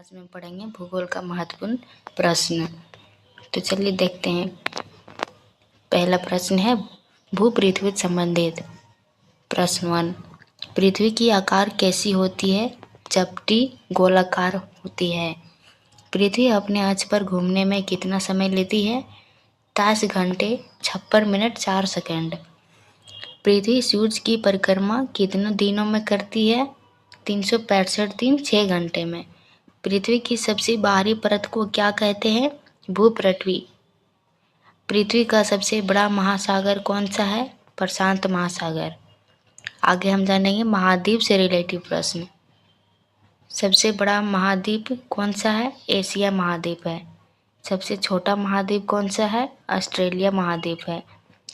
आज में पढ़ेंगे भूगोल का महत्वपूर्ण प्रश्न। तो चलिए देखते हैं। पहला प्रश्न है भूपृथ्वी से संबंधित। प्रश्न 1, पृथ्वी की आकार कैसी होती है? चपटी गोलाकार होती है। पृथ्वी अपने अक्ष पर घूमने में कितना समय लेती है? 23 घंटे 56 मिनट 4 सेकंड। पृथ्वी सूर्य की परिक्रमा कितने दिनों में करती है? 365 दिन 6 घंटे में। पृथ्वी की सबसे बाहरी परत को क्या कहते हैं? भूपृथ्वी। पृथ्वी का सबसे बड़ा महासागर कौन सा है? प्रशांत महासागर। आगे हम जानेंगे महाद्वीप से रिलेटिव प्रश्न। सबसे बड़ा महाद्वीप कौन सा है? एशिया महाद्वीप है। सबसे छोटा महाद्वीप कौन सा है? ऑस्ट्रेलिया महाद्वीप है।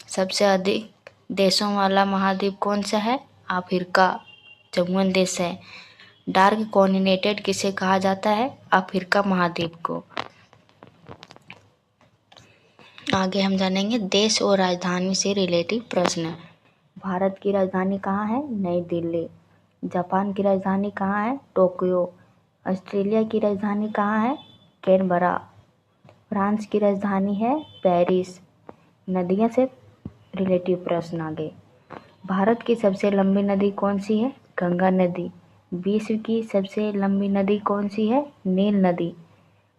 सबसे अधिक देशों वाला महाद्वीप कौन सा है? अफ्रीका 54 देश है। डार्क कॉन्टिनेंट किसे कहा जाता है? अफ्रीका महाद्वीप को। आगे हम जानेंगे देश और राजधानी से रिलेटिव प्रश्न। भारत की राजधानी कहाँ है? नई दिल्ली। जापान की राजधानी कहाँ है? टोक्यो। ऑस्ट्रेलिया की राजधानी कहाँ है? कैनबरा। फ्रांस की राजधानी है पेरिस। नदियों से रिलेटिव प्रश्न आगे। भारत की सबसे लंबी नदी कौन सी है? गंगा नदी। विश्व की सबसे लंबी नदी कौन सी है? नील नदी।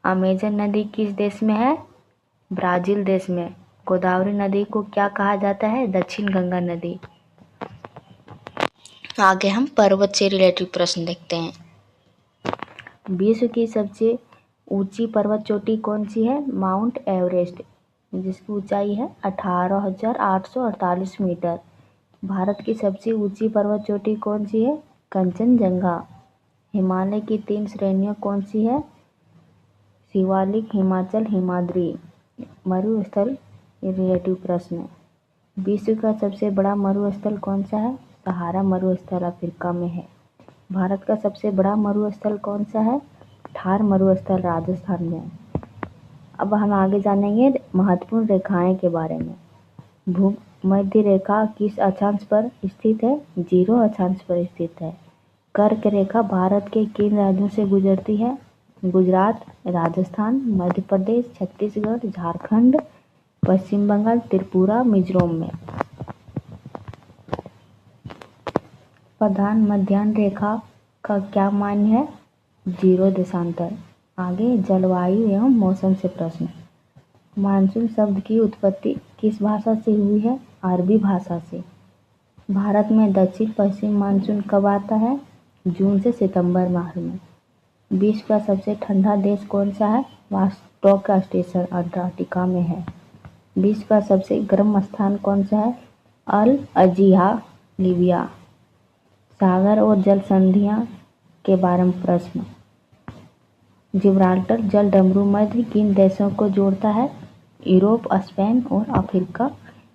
अमेजन नदी किस देश में है? ब्राजील देश में। गोदावरी नदी को क्या कहा जाता है? दक्षिण गंगा नदी। आगे हम पर्वत से रिलेटिव प्रश्न देखते हैं। विश्व की सबसे ऊंची पर्वत चोटी कौन सी है? माउंट एवरेस्ट, जिसकी ऊंचाई है 18,848 मीटर। भारत की सबसे ऊंची पर्वत चोटी कौन सी है? कंचनजंगा। हिमालय की 3 श्रेणियां कौन सी है? शिवालिक, हिमाचल, हिमाद्री। मरुस्थल रिलेटिव प्रश्न। विश्व का सबसे बड़ा मरुस्थल कौन सा है? सहारा मरुस्थल अफ्रीका में है। भारत का सबसे बड़ा मरुस्थल कौन सा है? थार मरुस्थल राजस्थान में है। अब हम आगे जानेंगे महत्वपूर्ण रेखाएं के बारे में। भूमध्य रेखा किस अक्षांश पर स्थित है? 0 अक्षांश पर स्थित है। कर्क रेखा भारत के किन राज्यों से गुजरती है? गुजरात, राजस्थान, मध्य प्रदेश, छत्तीसगढ़, झारखंड, पश्चिम बंगाल, त्रिपुरा, मिजोरम में। प्रधान मध्याह्न रेखा का क्या मान्य है? 0 देशांतर। आगे जलवायु एवं मौसम से प्रश्न। मानसून शब्द की उत्पत्ति किस भाषा से हुई है? अरबी भाषा से। भारत में दक्षिण पश्चिम मानसून कब आता है? जून से सितंबर माह में। विश्व का सबसे ठंडा देश कौन सा है? वास्टोक स्टेशन अंटार्कटिका में है। विश्व का सबसे गर्म स्थान कौन सा है? अल अजीहा, लीबिया। सागर और जल संधियां के बारे में प्रश्न। जिब्राल्टर जल डमरू मध्य किन देशों को जोड़ता है? यूरोप, स्पेन और अफ्रीका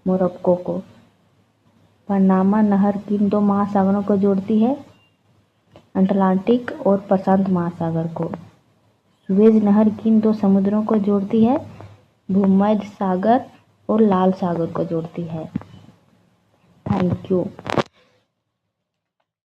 मोरक्को को। पनामा नहर किन 2 महासागरों को जोड़ती है? अटलांटिक और प्रशांत महासागर को। सुएज नहर किन 2 समुद्रों को जोड़ती है? भूमध्य सागर और लाल सागर को जोड़ती है। Thank you.